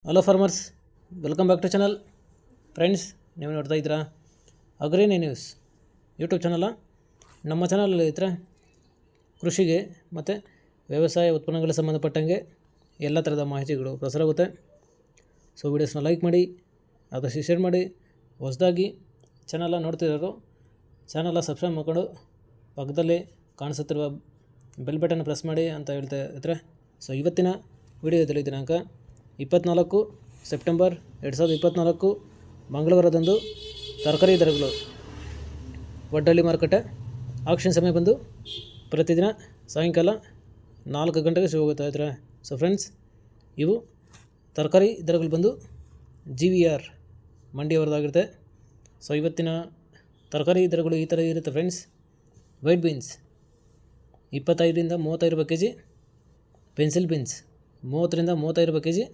Hello farmers, welcome back to channel. Friends, ನೀವು ನೋಡ್ತಾ ಇದ್ದೀರಾ ಅಗ್ರಿನಿ ನ್ಯೂಸ್ ಯೂಟ್ಯೂಬ್ ಚಾನಲ. ನಮ್ಮ ಚಾನಲಲ್ಲಿ ಇದ್ದರೆ ಕೃಷಿಗೆ ಮತ್ತು ವ್ಯವಸಾಯ ಉತ್ಪನ್ನಗಳಿಗೆ ಸಂಬಂಧಪಟ್ಟಂಗೆ ಎಲ್ಲ ಥರದ ಮಾಹಿತಿಗಳು ಪ್ರಸಾರವಾಗುತ್ತೆ. ಸೊ ವೀಡಿಯೋಸ್ನ ಲೈಕ್ ಮಾಡಿ, ಆದಷ್ಟು ಶೇರ್ ಮಾಡಿ. ಹೊಸದಾಗಿ ಚಾನಲ ನೋಡ್ತಿರೋರು ಚಾನಲ ಸಬ್ಸ್ಕ್ರೈಬ್ ಮಾಡ್ಕೊಂಡು ಪಕ್ಕದಲ್ಲಿ ಕಾಣಿಸುತ್ತಿರುವ ಬೆಲ್ ಬಟನ್ ಪ್ರೆಸ್ ಮಾಡಿ ಅಂತ ಹೇಳ್ತಾ ಇದ್ದರೆ. ಸೊ ಇವತ್ತಿನ ವಿಡಿಯೋದಲ್ಲಿ ದಿನಾಂಕ 24 ಸೆಪ್ಟೆಂಬರ್ 2024 ಮಂಗಳವಾರದಂದು ತರಕಾರಿ ದರಗಳು ವಡ್ಡಳ್ಳಿ ಮಾರುಕಟ್ಟೆ ಆಕ್ಷನ್ ಸಮಯ ಬಂದು ಪ್ರತಿದಿನ ಸಾಯಂಕಾಲ 4 ಗಂಟೆಗೆ ಶುರು ಹೋಗುತ್ತಾ ಇದ್ದಾರೆ. ಸೊ ಫ್ರೆಂಡ್ಸ್, ಇವು ತರಕಾರಿ ದರಗಳು ಬಂದು GVR ಮಂಡಿಯವರದಾಗಿರುತ್ತೆ. ಸೊ ಇವತ್ತಿನ ತರಕಾರಿ ದರಗಳು ಈ ಥರ ಇರುತ್ತೆ ಫ್ರೆಂಡ್ಸ್. ವೈಟ್ ಬೀನ್ಸ್ 25 ರಿಂದ 35 ರೂಪಾಯಿ ಕೆಜಿ, ಪೆನ್ಸಿಲ್ ಬೀನ್ಸ್ 30 ರಿಂದ 35 ರೂಪಾಯಿ ಕೆಜಿ,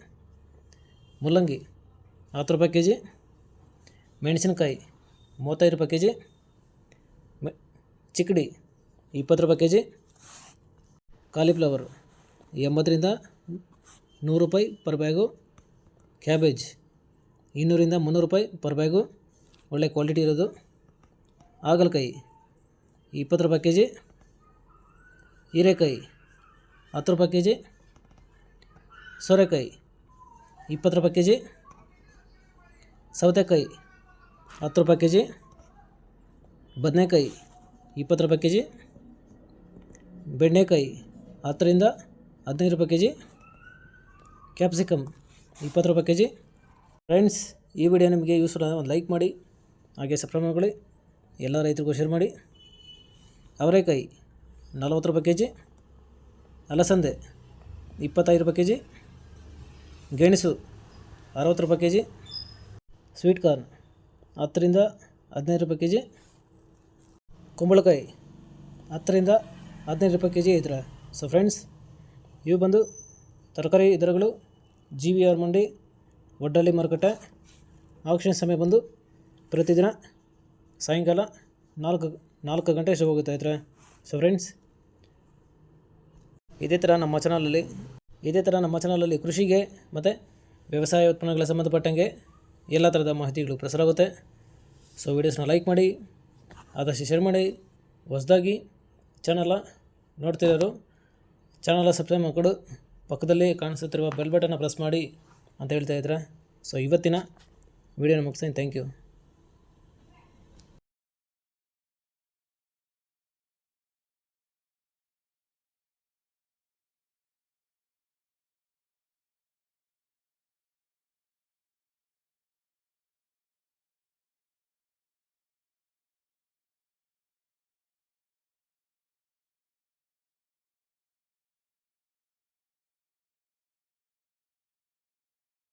ಮುಲ್ಲಂಗಿ 10 ರೂಪಾಯಿ ಕೆಜಿ, ಮೆಣಸಿನಕಾಯಿ 35 ರೂಪಾಯಿ ಕೆಜಿ, ಚಿಕ್ಕಡಿ 20 ರೂಪಾಯಿ ಕೆಜಿ, ಕಾಲಿಫ್ಲವರ್ 80 ರಿಂದ 100 ರೂಪಾಯಿ ಪರ್ ಬ್ಯಾಗು, ಕ್ಯಾಬೇಜ್ 200 ರಿಂದ 300 ರೂಪಾಯಿ ಪರ್ ಬ್ಯಾಗು, ಒಳ್ಳೆ ಕ್ವಾಲಿಟಿ ಇರೋದು, ಹಾಗಲಕಾಯಿ 20 ರೂಪಾಯಿ ಕೆಜಿ, ಹೀರೆಕಾಯಿ 10 ರೂಪಾಯಿ ಕೆಜಿ, ಸೋರೆಕಾಯಿ 20 ರೂಪಾಯಿ ಕೆಜಿ, ಸೌತೆಕಾಯಿ 10 ರೂಪಾಯಿ ಕೆಜಿ, ಬದನೆಕಾಯಿ 20 ರೂಪಾಯಿ ಕೆಜಿ, ಬೆಂಡೆಕಾಯಿ 10 ರಿಂದ 15 ರೂಪಾಯಿ ಕೆಜಿ, ಕ್ಯಾಪ್ಸಿಕಮ್ 20 ರೂಪಾಯಿ ಕೆಜಿ. ಫ್ರೆಂಡ್ಸ್, ಈ ವಿಡಿಯೋ ನಿಮಗೆ ಯೂಸ್ಫುಲ್ ಆದರೆ ಒಂದು ಲೈಕ್ ಮಾಡಿ, ಹಾಗೆ ಸಬ್ಸ್ಕ್ರೈಬ್ ಮಾಡ್ಕೊಳ್ಳಿ, ಎಲ್ಲ ರೈತರಿಗೂ ಶೇರ್ ಮಾಡಿ. ಅವರೆಕಾಯಿ 40 ರೂಪಾಯಿ ಕೆಜಿ, ಅಲಸಂದೆ 25 ರೂಪಾಯಿ ಕೆಜಿ, ಗೆಣಸು 60 ರೂಪಾಯಿ ಕೆಜಿ, ಸ್ವೀಟ್ ಕಾರ್ನ್ 10 ರಿಂದ 15 ರೂಪಾಯಿ ಕೆಜಿ, ಕುಂಬಳಕಾಯಿ 10 ರಿಂದ 15 ರೂಪಾಯಿ ಕೆಜಿ ಇದ್ರೆ. ಸೊ ಫ್ರೆಂಡ್ಸ್, ಇವು ಬಂದು ತರಕಾರಿ ದರಗಳು GVR ಮಂಡಿ ವಡ್ಡಳ್ಳಿ ಮಾರುಕಟ್ಟೆ ಆಕ್ಷನ್ ಸಮಯ ಬಂದು ಪ್ರತಿದಿನ ಸಾಯಂಕಾಲ 4 ಗಂಟೆ ಶುರು ಹೋಗುತ್ತಾ ಇದ್ದಾರೆ. ಸೊ ಫ್ರೆಂಡ್ಸ್, ಇದೇ ಥರ ನಮ್ಮ ಚಾನಲಲ್ಲಿ ಕೃಷಿಗೆ ಮತ್ತು ವ್ಯವಸಾಯ ಉತ್ಪನ್ನಗಳ ಸಂಬಂಧಪಟ್ಟಂಗೆ ಎಲ್ಲ ಥರದ ಮಾಹಿತಿಗಳು ಪ್ರಸಾರವಾಗುತ್ತೆ. ಸೊ ವೀಡಿಯೋಸ್ನ ಲೈಕ್ ಮಾಡಿ, ಆದಷ್ಟು ಶೇರ್ ಮಾಡಿ. ಹೊಸದಾಗಿ ಚಾನಲ ನೋಡ್ತಿರೋರು ಚಾನಲ ಸಬ್ಸ್ಕ್ರೈಬ್ ಮಾಡಿಕೊಂಡು ಪಕ್ಕದಲ್ಲಿ ಕಾಣಿಸುತ್ತಿರುವ ಬೆಲ್ ಬಟನ್ನ ಪ್ರೆಸ್ ಮಾಡಿ ಅಂತ ಹೇಳ್ತಾ ಇದ್ದಾರೆ. ಸೊ ಇವತ್ತಿನ ವೀಡಿಯೋನ ಮುಗಿಸ್ತೀನಿ. Thank you.